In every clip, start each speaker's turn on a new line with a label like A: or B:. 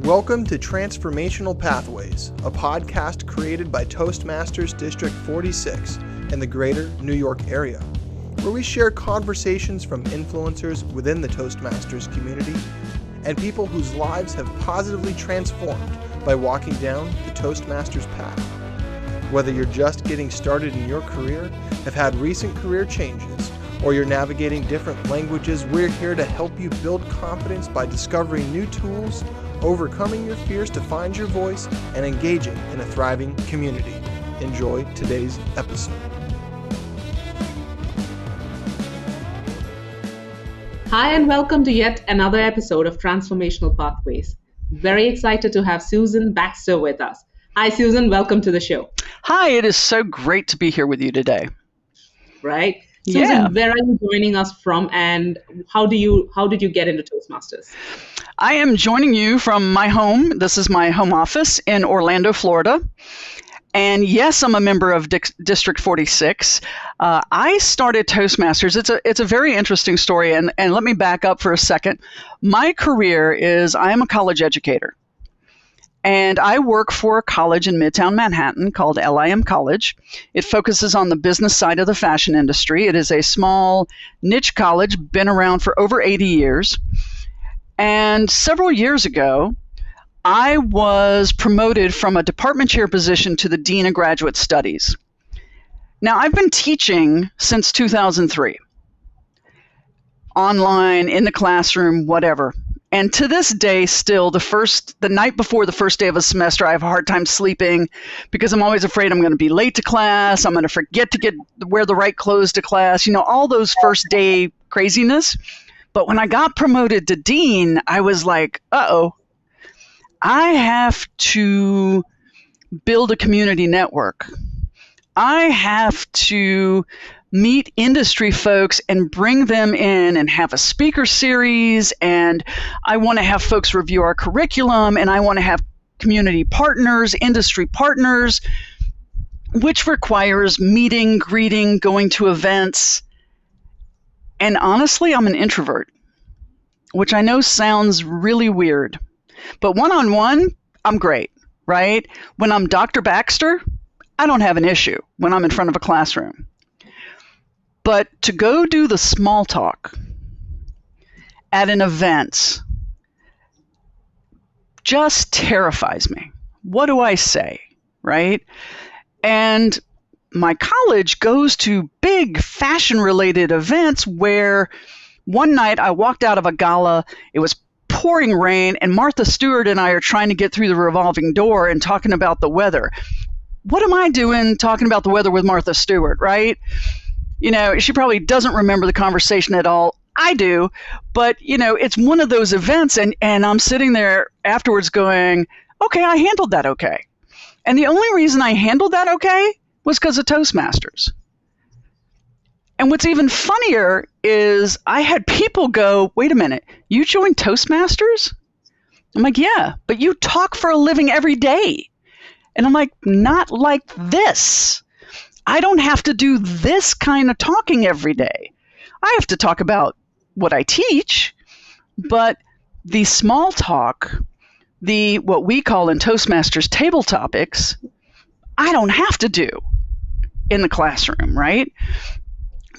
A: Welcome to Transformational Pathways, a podcast created by Toastmasters District 46 in the greater New York area, where we share conversations from influencers within the Toastmasters community and people whose lives have positively transformed by walking down the Toastmasters path. Whether you're just getting started in your career, have had recent career changes, or you're navigating different languages, we're here to help you build confidence by discovering new tools, overcoming your fears to find your voice, and engaging in a thriving community. Enjoy today's episode.
B: Hi, and welcome to yet another episode of Transformational Pathways. Very excited to have Susan Baxter with us. Hi, Susan. Welcome to the show.
C: Hi, it is so great to be here with you today.
B: Right. Susan, where are you joining us from, and how did you get into Toastmasters?
C: I am joining you from my home. This is my home office in Orlando, Florida. And yes, I'm a member of District 46. I started Toastmasters. It's a very interesting story, and let me back up for a second. My career is I am a college educator. And I work for a college in Midtown Manhattan called LIM College. It focuses on the business side of the fashion industry. It is a small niche college, been around for over 80 years. And several years ago, I was promoted from a department chair position to the Dean of Graduate Studies. Now, I've been teaching since 2003, online, in the classroom, whatever. And to this day, still, the night before the first day of a semester, I have a hard time sleeping because I'm always afraid I'm going to be late to class. I'm going to forget to wear the right clothes to class, all those first day craziness. But when I got promoted to dean, I was like, I have to build a community network. I have to meet industry folks and bring them in and have a speaker series, and I want to have folks review our curriculum, and I want to have community partners, industry partners, which requires meeting, greeting, going to events. And honestly, I'm an introvert, which I know sounds really weird, but one-on-one, I'm great, right? When I'm Dr. Baxter, I don't have an issue when I'm in front of a classroom. But to go do the small talk at an event just terrifies me. What do I say, right? And my college goes to big fashion-related events where one night I walked out of a gala, it was pouring rain, and Martha Stewart and I are trying to get through the revolving door and talking about the weather. What am I doing talking about the weather with Martha Stewart, right? She probably doesn't remember the conversation at all. I do, but, it's one of those events, and I'm sitting there afterwards going, okay, I handled that okay. And the only reason I handled that okay was because of Toastmasters. And what's even funnier is I had people go, wait a minute, you joined Toastmasters? I'm like, yeah, but you talk for a living every day. And I'm like, not like this. I don't have to do this kind of talking every day. I have to talk about what I teach, but the small talk, what we call in Toastmasters table topics, I don't have to do in the classroom, right?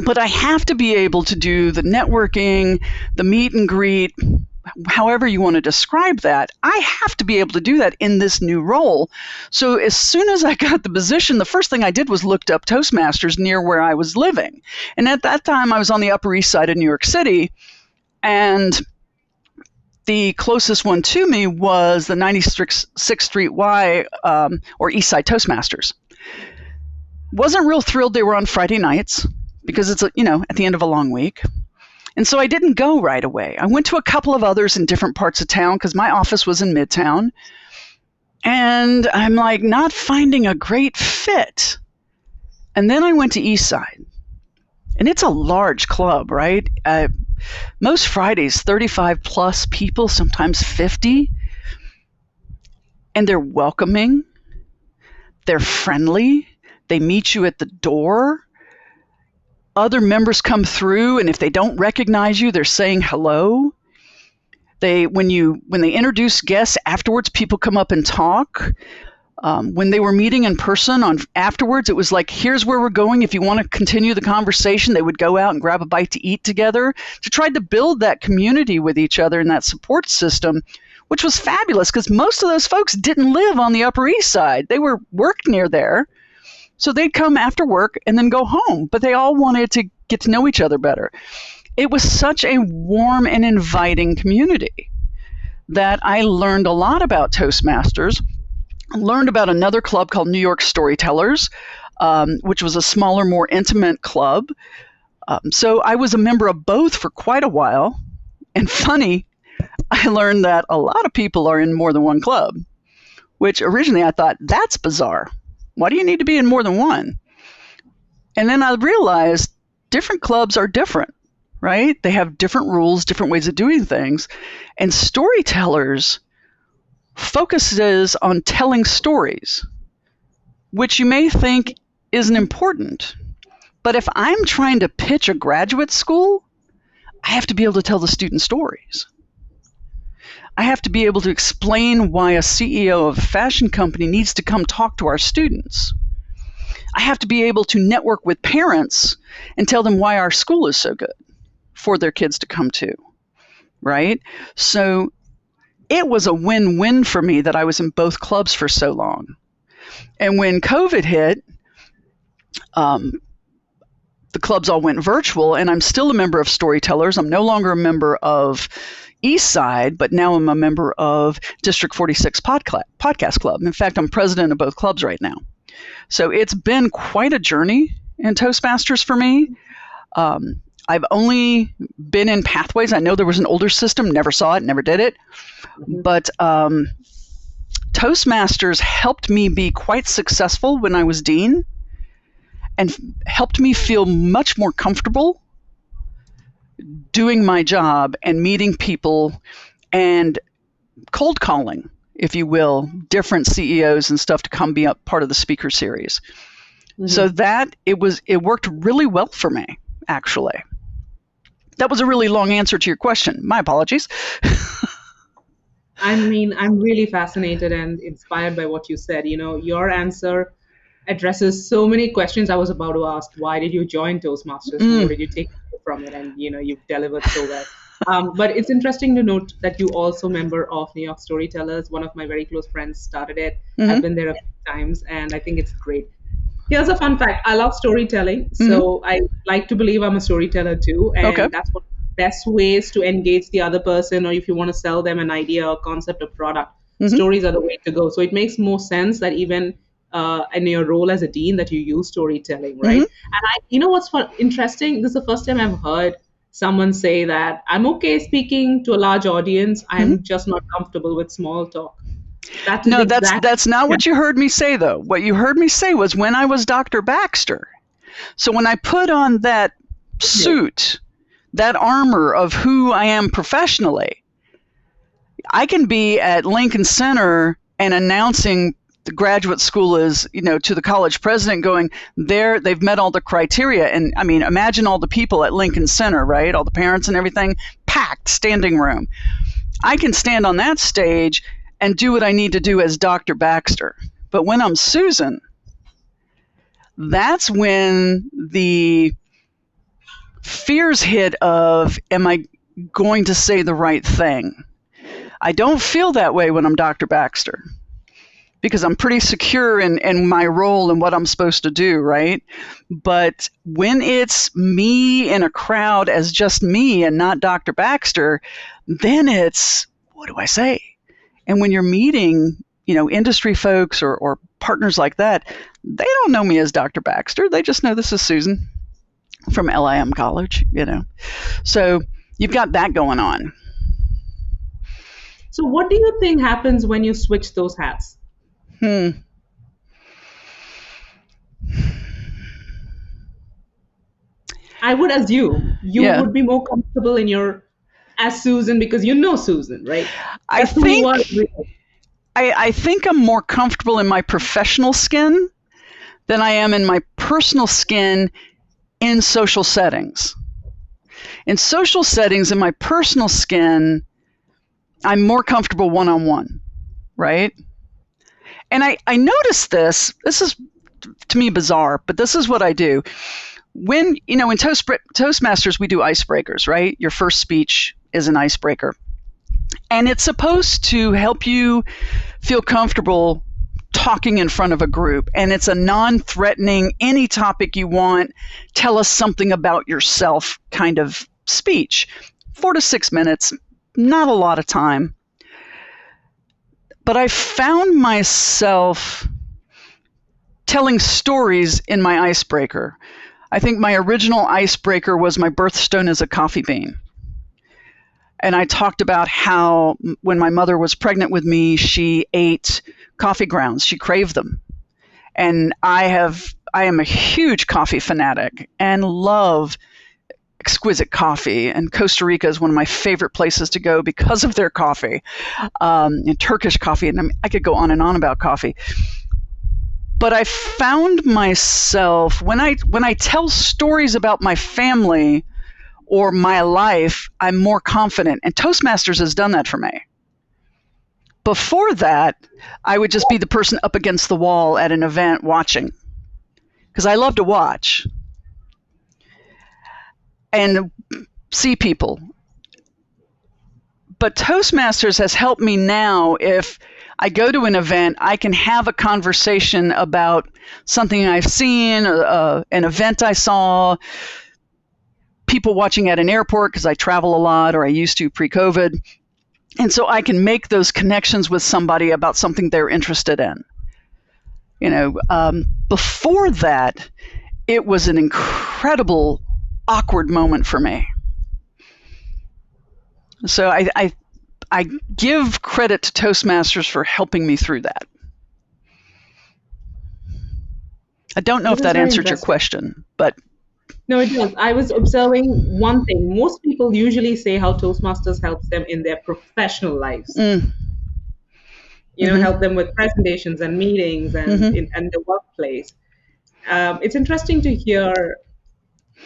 C: But I have to be able to do the networking, the meet and greet, however you want to describe that. I have to be able to do that in this new role. So as soon as I got the position, the first thing I did was looked up Toastmasters near where I was living. And at that time, I was on the Upper East Side of New York City, and the closest one to me was the 96th Street Y, or East Side Toastmasters. Wasn't real thrilled they were on Friday nights because it's, at the end of a long week. And so I didn't go right away. I went to a couple of others in different parts of town because my office was in Midtown. And I'm like not finding a great fit. And then I went to East Side. And it's a large club, right? Most Fridays, 35 plus people, sometimes 50. And they're welcoming. They're friendly. They meet you at the door. Other members come through, and if they don't recognize you, they're saying hello. When they introduce guests afterwards, people come up and talk. When they were meeting in person afterwards, it was like, here's where we're going. If you want to continue the conversation, they would go out and grab a bite to eat together to try to build that community with each other and that support system, which was fabulous because most of those folks didn't live on the Upper East Side. They worked near there. So they'd come after work and then go home, but they all wanted to get to know each other better. It was such a warm and inviting community that I learned a lot about Toastmasters. Learned about another club called New York Storytellers, which was a smaller, more intimate club. So I was a member of both for quite a while. And funny, I learned that a lot of people are in more than one club, which originally I thought, that's bizarre. Why do you need to be in more than one? And then I realized different clubs are different, right? They have different rules, different ways of doing things. And storytellers focuses on telling stories, which you may think isn't important. But if I'm trying to pitch a graduate school, I have to be able to tell the student stories. I have to be able to explain why a CEO of a fashion company needs to come talk to our students. I have to be able to network with parents and tell them why our school is so good for their kids to come to, right? So it was a win-win for me that I was in both clubs for so long. And when COVID hit, the clubs all went virtual, and I'm still a member of Storytellers. I'm no longer a member of East Side, but now I'm a member of District 46 Podcast Club. In fact, I'm president of both clubs right now. So it's been quite a journey in Toastmasters for me. I've only been in Pathways. I know there was an older system, never saw it, never did it. But Toastmasters helped me be quite successful when I was dean and helped me feel much more comfortable doing my job and meeting people and cold calling, if you will, different CEOs and stuff to come be a part of the speaker series. Mm-hmm. So that it worked really well for me, actually. That was a really long answer to your question. My apologies.
B: I mean, I'm really fascinated and inspired by what you said. You know, your answer addresses so many questions I was about to ask. Why did you join Toastmasters? What did you take from it? And, you know, you've delivered so well. But it's interesting to note that you also member of New York Storytellers. One of my very close friends started it. Mm-hmm. I've been there a few times, and I think it's great. Here's a fun fact. I love storytelling. So I like to believe I'm a storyteller too. And that's one of the best ways to engage the other person, or if you want to sell them an idea or concept or product, stories are the way to go. So it makes more sense that even in your role as a dean that you use storytelling, right? And you know what's interesting? This is the first time I've heard someone say that I'm okay speaking to a large audience. I'm just not comfortable with small talk. That's not what you heard me say, though. What you heard me say was when I was Dr. Baxter. So when I put on that suit, that armor of who I am professionally, I can be at Lincoln Center and announcing the graduate school is, you know, to the college president going, they've met all the criteria. And I mean, imagine all the people at Lincoln Center, right? All the parents and everything, packed standing room. I can stand on that stage and do what I need to do as Dr. Baxter. But when I'm Susan, that's when the fears hit of, am I going to say the right thing? I don't feel that way when I'm Dr. Baxter because I'm pretty secure in my role and what I'm supposed to do, right? But when it's me in a crowd as just me and not Dr. Baxter, then it's, what do I say? And when you're meeting, you know, industry folks or partners like that, they don't know me as Dr. Baxter. They just know this is Susan from LIM College, you know. So you've got that going on. So what do you think happens when you switch those hats? I would assume you would be more comfortable in your as Susan because you know Susan, right?
C: I think I'm more comfortable in my professional skin than I am in my personal skin in social settings. In social settings, in my personal skin, I'm more comfortable one-on-one, right? And I noticed this is to me bizarre, but this is what I do. When, in Toastmasters, we do icebreakers, right? Your first speech is an icebreaker. And it's supposed to help you feel comfortable talking in front of a group. And it's a non-threatening, any topic you want, tell us something about yourself kind of speech. 4 to 6 minutes, not a lot of time. But I found myself telling stories in my icebreaker. I think my original icebreaker was my birthstone is a coffee bean. And I talked about how when my mother was pregnant with me, she ate coffee grounds. She craved them. And I am a huge coffee fanatic and love exquisite coffee. And Costa Rica is one of my favorite places to go because of their coffee, and Turkish coffee. And I could go on and on about coffee. But I found myself, when I tell stories about my family or my life, I'm more confident. And Toastmasters has done that for me. Before that, I would just be the person up against the wall at an event watching, because I love to watch and see people. But Toastmasters has helped me now. If I go to an event, I can have a conversation about something I've seen, an event I saw, people watching at an airport, because I travel a lot, or I used to pre-COVID. And so I can make those connections with somebody about something they're interested in. Before that, it was an incredible, awkward moment for me. So I give credit to Toastmasters for helping me through that. I don't know if that answered your question, but...
B: No, it does. I was observing one thing. Most people usually say how Toastmasters helps them in their professional lives. Help them with presentations and meetings and in the workplace. It's interesting to hear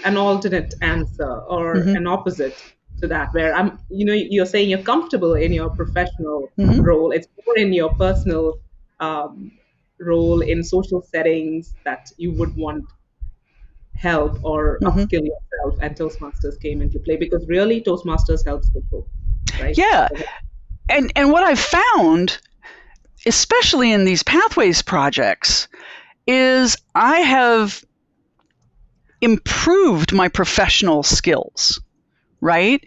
B: an alternate answer or an opposite to that, where you're saying you're comfortable in your professional role. It's more in your personal role in social settings that you would want help or upskill yourself, and Toastmasters came into play, because really Toastmasters helps people, right?
C: Yeah. And what I've found, especially in these Pathways projects, is I have improved my professional skills, right?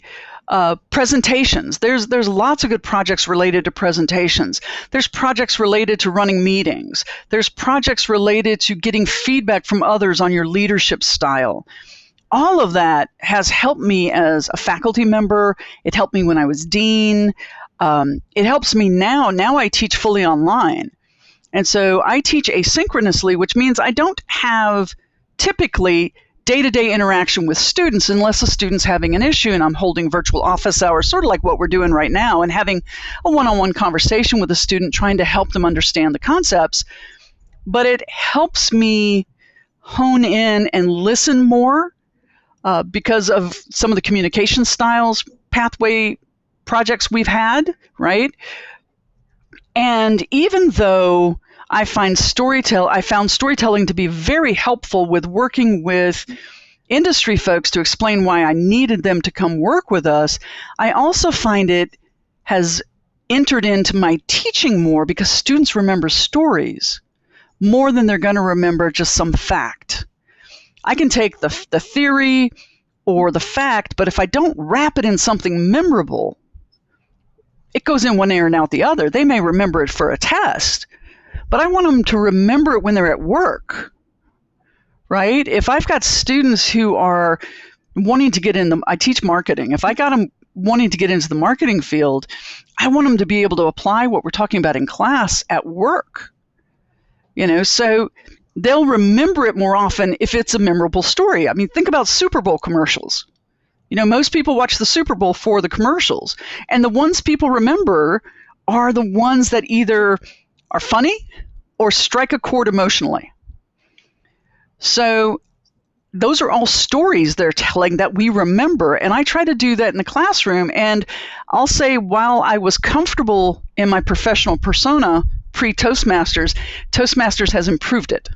C: Presentations. There's lots of good projects related to presentations. There's projects related to running meetings. There's projects related to getting feedback from others on your leadership style. All of that has helped me as a faculty member. It helped me when I was dean. It helps me now. Now I teach fully online. And so I teach asynchronously, which means I don't have typically day-to-day interaction with students unless a student's having an issue and I'm holding virtual office hours, sort of like what we're doing right now, and having a one-on-one conversation with a student, trying to help them understand the concepts. But it helps me hone in and listen more because of some of the communication styles, pathway projects we've had, right? And even though I found storytelling to be very helpful with working with industry folks to explain why I needed them to come work with us, I also find it has entered into my teaching more, because students remember stories more than they're going to remember just some fact. I can take the theory or the fact, but if I don't wrap it in something memorable, it goes in one ear and out the other. They may remember it for a test, but I want them to remember it when they're at work, right? If I've got students who are wanting to get in I teach marketing. If I got them wanting to get into the marketing field, I want them to be able to apply what we're talking about in class at work. So they'll remember it more often if it's a memorable story. I mean, think about Super Bowl commercials. Most people watch the Super Bowl for the commercials, and the ones people remember are the ones that either are funny or strike a chord emotionally. So those are all stories they're telling that we remember. And I try to do that in the classroom. And I'll say, while I was comfortable in my professional persona pre-Toastmasters, Toastmasters has improved it.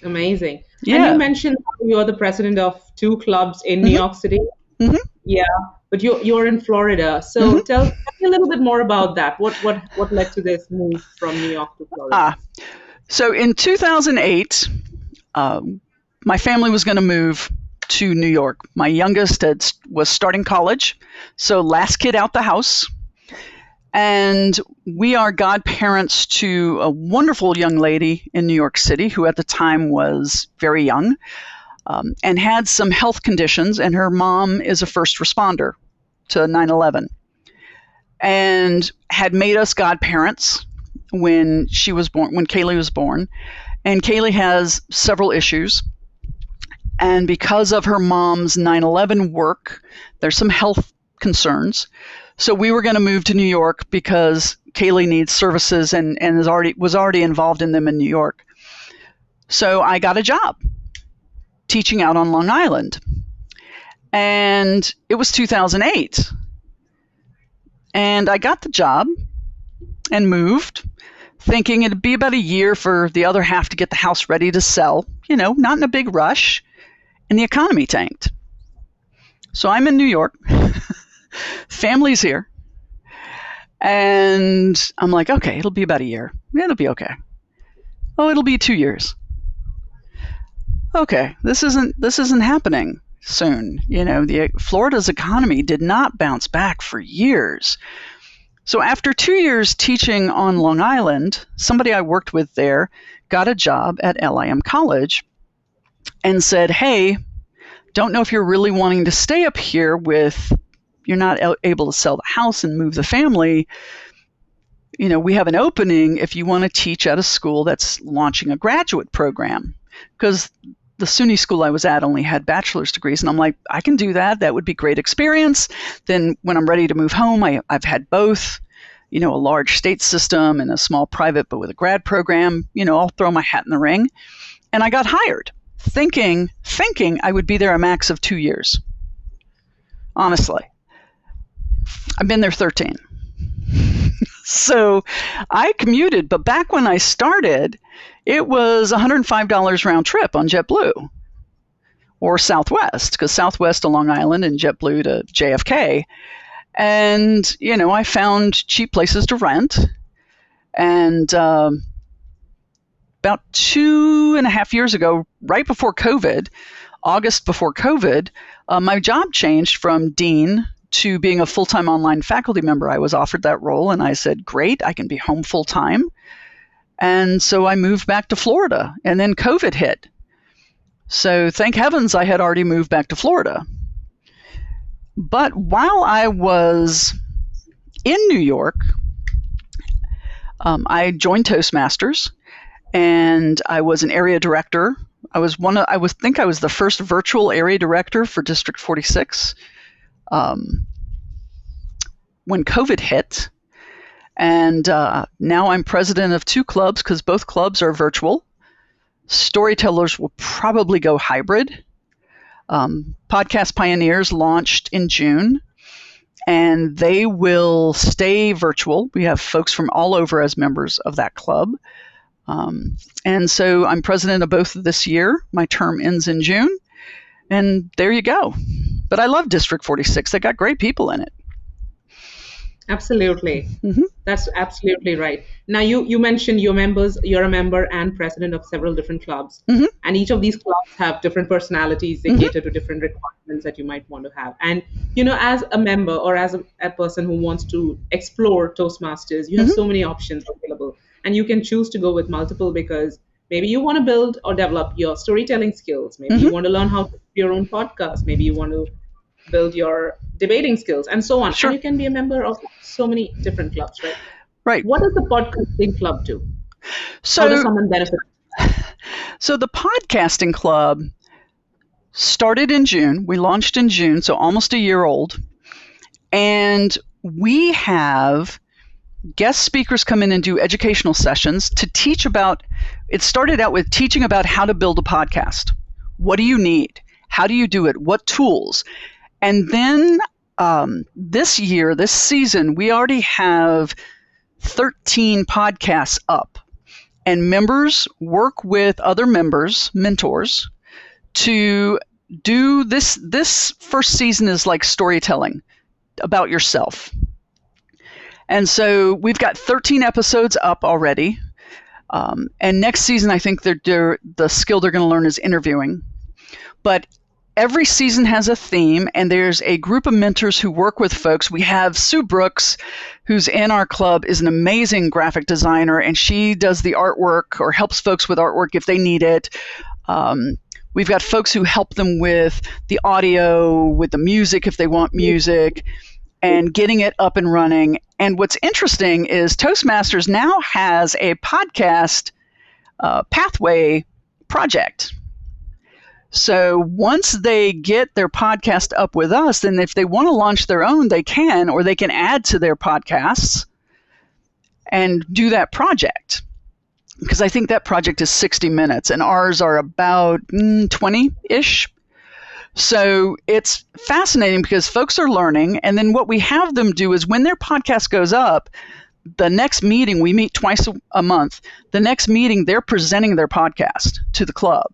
B: Amazing.
C: Yeah.
B: And you mentioned you're the president of 2 clubs in New York City.
C: Mm-hmm.
B: Yeah, but you're in Florida. So tell me a little bit more about that. What led to this move from New York to Florida?
C: So in 2008, my family was going to move to New York. My youngest was starting college, so last kid out the house. And we are godparents to a wonderful young lady in New York City who at the time was very young and had some health conditions, and her mom is a first responder to 9/11 and had made us godparents when she was born, when Kaylee was born. And Kaylee has several issues. And because of her mom's 9/11 work, there's some health concerns. So we were going to move to New York because Kaylee needs services and was already involved in them in New York. So I got a job teaching out on Long Island. And it was 2008. And I got the job and moved, thinking it'd be about a year for the other half to get the house ready to sell, not in a big rush. And the economy tanked. So I'm in New York. Family's here. And I'm like, okay, it'll be about a year. It'll be okay. Oh, it'll be 2 years. Okay, this isn't happening soon. Florida's economy did not bounce back for years. So after 2 years teaching on Long Island, somebody I worked with there got a job at LIM College and said, hey, don't know if you're really wanting to stay up here you're not able to sell the house and move the family. We have an opening if you want to teach at a school that's launching a graduate program. Because the SUNY school I was at only had bachelor's degrees. And I'm like, I can do that. That would be great experience. Then when I'm ready to move home, I've had both, a large state system and a small private, but with a grad program, I'll throw my hat in the ring. And I got hired thinking I would be there a max of 2 years. Honestly, I've been there 13. So I commuted, but back when I started, it was $105 round trip on JetBlue or Southwest, because Southwest to Long Island and JetBlue to JFK. And, I found cheap places to rent. And about 2.5 years ago, right before COVID, August before COVID, my job changed from dean to being a full-time online faculty member. I was offered that role, and I said, great, I can be home full-time. And so I moved back to Florida, and then COVID hit. So thank heavens I had already moved back to Florida. But while I was in New York, I joined Toastmasters, and I was an area director. I think I was the first virtual area director for District 46 when COVID hit. And now I'm president of 2 clubs because both clubs are virtual. Storytellers will probably go hybrid. Podcast Pioneers launched in June, and they will stay virtual. We have folks from all over as members of that club. And so I'm president of both this year. My term ends in June. And there you go. But I love District 46. They got great people in it.
B: Absolutely. That's absolutely right. Now, you mentioned you're a member and president of several different clubs. And each of these clubs have different personalities. They cater to different requirements that you might want to have. And, as a member or as a person who wants to explore Toastmasters, you have so many options available. And you can choose to go with multiple because maybe you want to build or develop your storytelling skills. Maybe you want to learn how to do your own podcast. Maybe you want to build your debating skills and so on.
C: Sure.
B: And you can be a member of so many different clubs, right?
C: Right.
B: What does the podcasting club do?
C: So,
B: how does someone benefit?
C: So the podcasting club started in June. We launched in June, so almost a year old. And we have guest speakers come in and do educational sessions to teach about, it started out with teaching about how to build a podcast. What do you need? How do you do it? What tools? And then this season, we already have 13 podcasts up. And members work with other members, mentors, to do this. This first season is like storytelling about yourself. And so we've got 13 episodes up already. And next season, I think the skill they're going to learn is interviewing. But every season has a theme, and there's a group of mentors who work with folks. We have Sue Brooks, who's in our club, is an amazing graphic designer, and she does the artwork or helps folks with artwork if they need it. We've got folks who help them with the audio, with the music if they want music, and getting it up and running. And what's interesting is Toastmasters now has a podcast pathway project. So once they get their podcast up with us, then if they want to launch their own, they can, or they can add to their podcasts and do that project. Because I think that project is 60 minutes and ours are about 20-ish. So it's fascinating because folks are learning. And then what we have them do is when their podcast goes up, the next meeting, we meet twice a month. The next meeting, they're presenting their podcast to the club.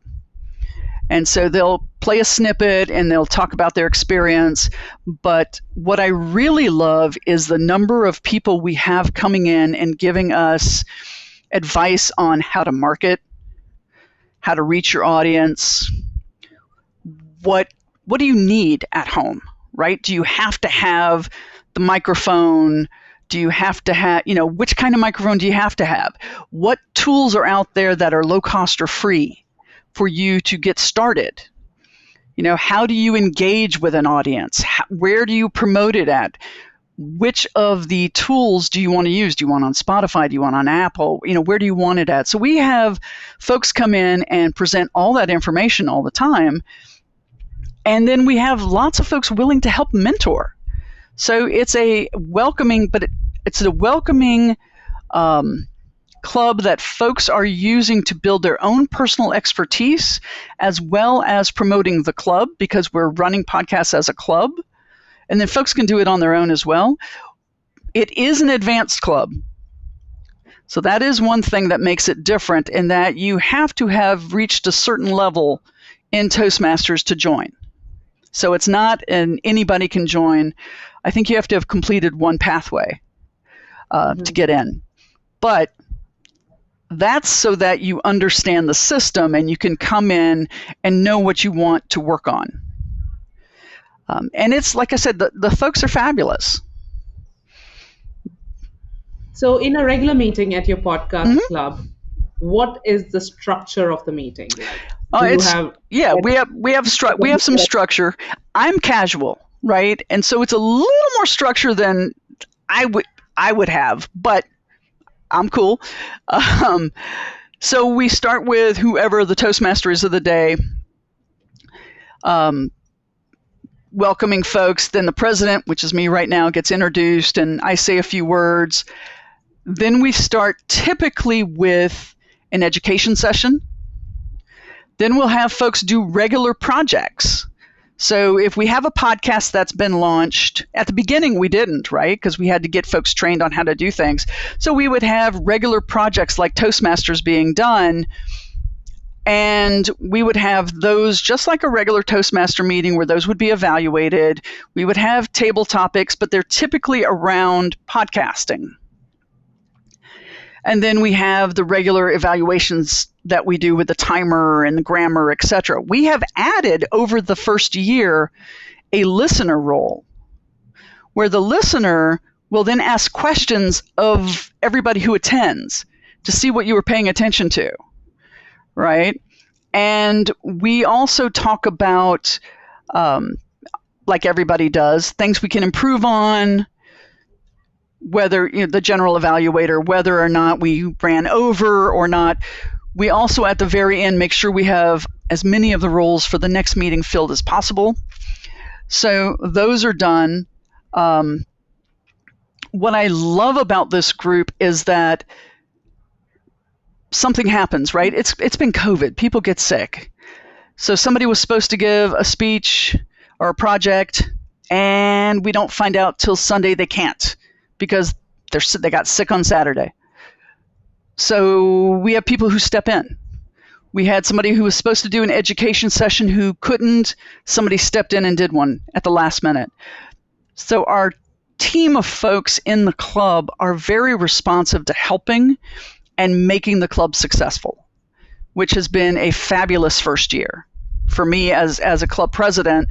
C: And so they'll play a snippet and they'll talk about their experience. But what I really love is the number of people we have coming in and giving us advice on how to market, how to reach your audience. What do you need at home, right? Do you have to have the microphone? Do you have to have, which kind of microphone do you have to have? What tools are out there that are low cost or free for you to get started? How do you engage with an audience? Where do you promote it at? Which of the tools do you want to use? Do you want on Spotify? Do you want on Apple? Where do you want it at? So we have folks come in and present all that information all the time. And then we have lots of folks willing to help mentor. So it's a welcoming, club that folks are using to build their own personal expertise, as well as promoting the club, because we're running podcasts as a club. And then folks can do it on their own as well. It is an advanced club. So that is one thing that makes it different, in that you have to have reached a certain level in Toastmasters to join. So it's not anybody can join. I think you have to have completed one pathway to get in. But that's so that you understand the system and you can come in and know what you want to work on. And it's, like I said, the folks are fabulous.
B: So in a regular meeting at your podcast club, what is the structure of the meeting like?
C: We have some structure. I'm casual, right? And so it's a little more structure than I would have, but I'm cool. So we start with whoever the Toastmaster is of the day, welcoming folks. Then the president, which is me right now, gets introduced and I say a few words. Then we start typically with an education session. Then we'll have folks do regular projects. So if we have a podcast that's been launched, at the beginning we didn't, right? Because we had to get folks trained on how to do things. So we would have regular projects like Toastmasters being done, and we would have those just like a regular Toastmaster meeting where those would be evaluated. We would have table topics, but they're typically around podcasting. And then we have the regular evaluations that we do with the timer and the grammar, etc. We have added over the first year a listener role where the listener will then ask questions of everybody who attends to see what you were paying attention to, right? And we also talk about, like everybody does, things we can improve on, whether the general evaluator, whether or not we ran over or not. We also, at the very end, make sure we have as many of the roles for the next meeting filled as possible. So those are done. what I love about this group is that something happens, right? It's been COVID. People get sick. So somebody was supposed to give a speech or a project, and we don't find out till Sunday they can't because they got sick on Saturday. So we have people who step in. We had somebody who was supposed to do an education session who couldn't. Somebody stepped in and did one at the last minute. So our team of folks in the club are very responsive to helping and making the club successful, which has been a fabulous first year. For me as a club president,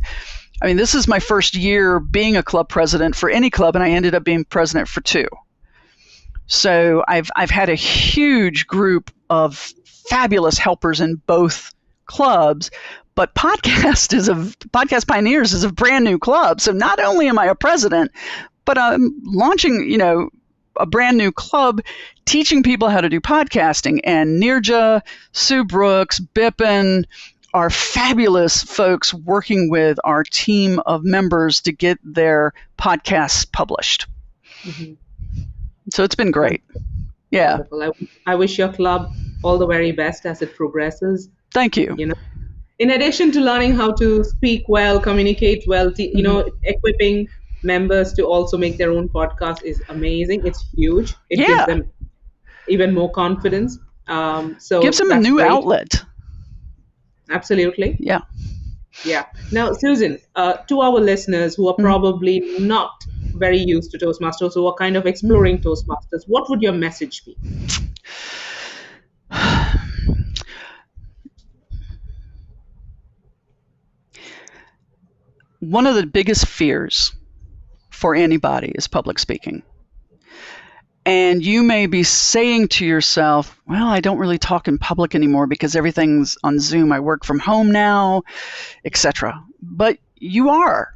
C: I mean, this is my first year being a club president for any club, and I ended up being president for 2. So I've had a huge group of fabulous helpers in both clubs, but Podcast Pioneers is a brand new club. So not only am I a president, but I'm launching, a brand new club teaching people how to do podcasting. And Nirja, Sue Brooks, Bippen are fabulous folks working with our team of members to get their podcasts published. Mm-hmm. So it's been great. Yeah.
B: Wonderful. I wish your club all the very best as it progresses.
C: Thank you.
B: In addition to learning how to speak well, communicate well, equipping members to also make their own podcast is amazing. It's huge. It gives them even more confidence. So
C: gives them a new outlet.
B: Absolutely.
C: Yeah.
B: Yeah. Now, Susan, to our listeners who are probably not very used to Toastmasters, who are kind of exploring Toastmasters, what would your message be?
C: One of the biggest fears for anybody is public speaking. And you may be saying to yourself, well, I don't really talk in public anymore because everything's on Zoom. I work from home now, etc. But you are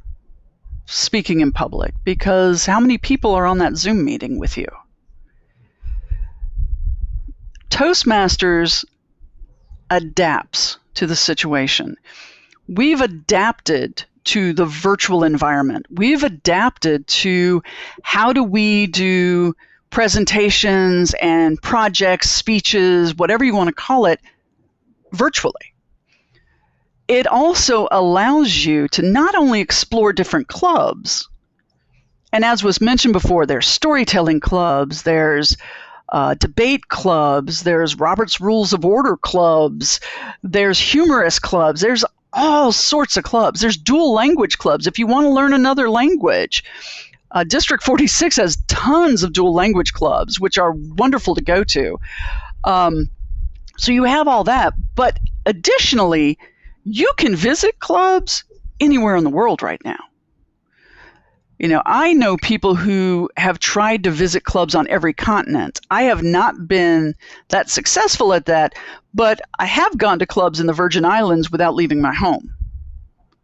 C: speaking in public because how many people are on that Zoom meeting with you? Toastmasters adapts to the situation. We've adapted to the virtual environment. We've adapted to how do we do presentations and projects, speeches, whatever you want to call it, virtually. It also allows you to not only explore different clubs, and as was mentioned before, there's storytelling clubs, there's debate clubs, there's Robert's Rules of Order clubs, there's humorous clubs, there's all sorts of clubs. There's dual language clubs. If you want to learn another language, District 46 has tons of dual language clubs, which are wonderful to go to. So you have all that. But additionally, you can visit clubs anywhere in the world right now. I know people who have tried to visit clubs on every continent. I have not been that successful at that, but I have gone to clubs in the Virgin Islands without leaving my home.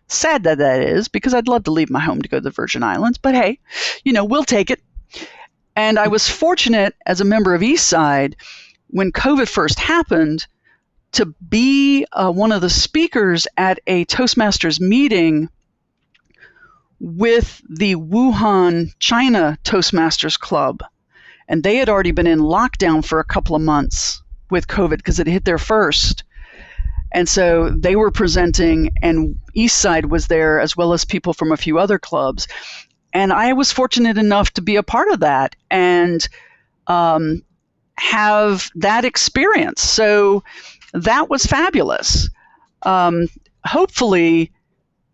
C: Sad that is, because I'd love to leave my home to go to the Virgin Islands, but hey, we'll take it. And I was fortunate as a member of Eastside when COVID first happened to be one of the speakers at a Toastmasters meeting with the Wuhan, China Toastmasters Club. And they had already been in lockdown for a couple of months with COVID because it hit there first. And so they were presenting, and Eastside was there as well as people from a few other clubs. And I was fortunate enough to be a part of that and have that experience. So that was fabulous. Hopefully,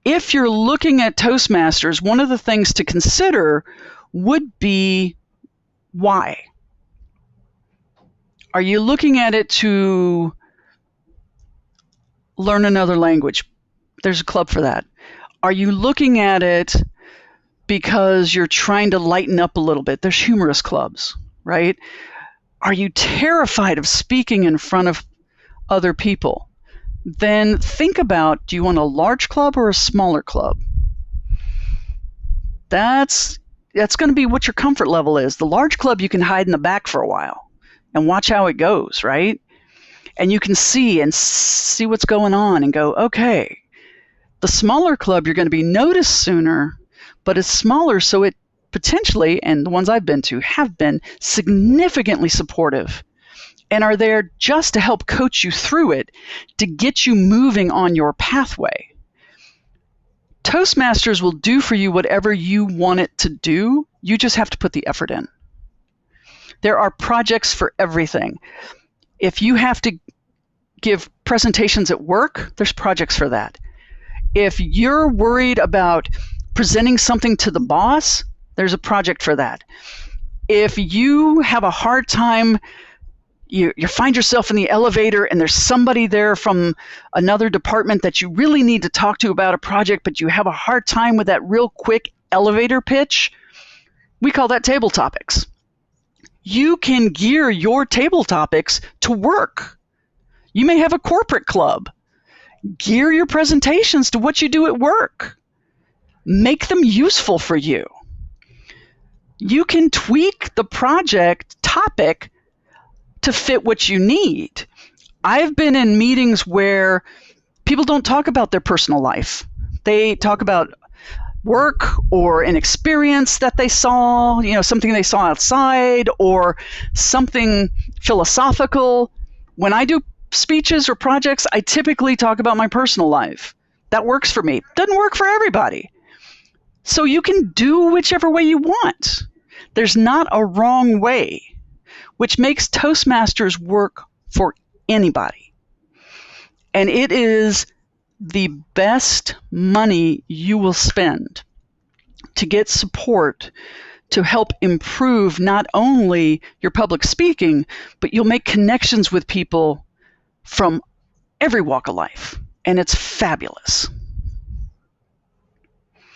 C: if you're looking at Toastmasters, one of the things to consider would be why. Are you looking at it to learn another language? There's a club for that. Are you looking at it because you're trying to lighten up a little bit? There's humorous clubs, right? Are you terrified of speaking in front of other people? Then think about, do you want a large club or a smaller club? That's going to be what your comfort level is. The large club, you can hide in the back for a while and watch how it goes, right? And you can see what's going on and go, okay. The smaller club, you're going to be noticed sooner, but it's smaller, so it potentially, and the ones I've been to, have been significantly supportive and are there just to help coach you through it to get you moving on your pathway. Toastmasters will do for you whatever you want it to do. You just have to put the effort in. There are projects for everything. If you have to give presentations at work, there's projects for that. If you're worried about presenting something to the boss, there's a project for that. If you have a hard time, you find yourself in the elevator and there's somebody there from another department that you really need to talk to about a project, but you have a hard time with that real quick elevator pitch, we call that table topics. You can gear your table topics to work. You may have a corporate club. Gear your presentations to what you do at work. Make them useful for you. You can tweak the project topic to fit what you need. I've been in meetings where people don't talk about their personal life. They talk about work or an experience that they saw, something they saw outside or something philosophical. When I do speeches or projects, I typically talk about my personal life. That works for me. Doesn't work for everybody. So you can do whichever way you want. There's not a wrong way, which makes Toastmasters work for anybody. And it is the best money you will spend to get support to help improve not only your public speaking, but you'll make connections with people from every walk of life. And it's fabulous.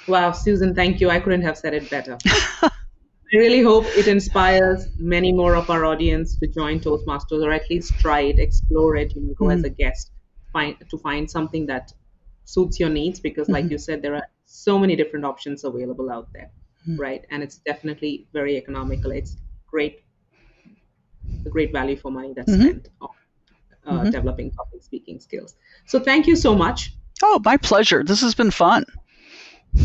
B: Wow, Susan, thank you. I couldn't have said it better. I really hope it inspires many more of our audience to join Toastmasters, or at least try it, explore it, go as a guest, find something that suits your needs, because like you said, there are so many different options available out there, right? And it's definitely very economical. It's a great value for money that's spent on developing public speaking skills. So thank you so much.
C: Oh, my pleasure. This has been fun.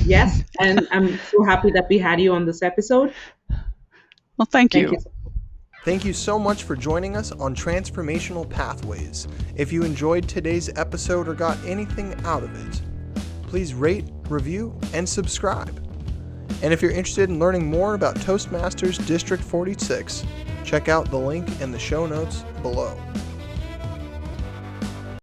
B: Yes, and I'm so happy that we had you on this episode.
C: Well, thank you.
A: Thank you so much for joining us on Transformational Pathways. If you enjoyed today's episode or got anything out of it, please rate, review, and subscribe. And if you're interested in learning more about Toastmasters District 46, check out the link in the show notes below.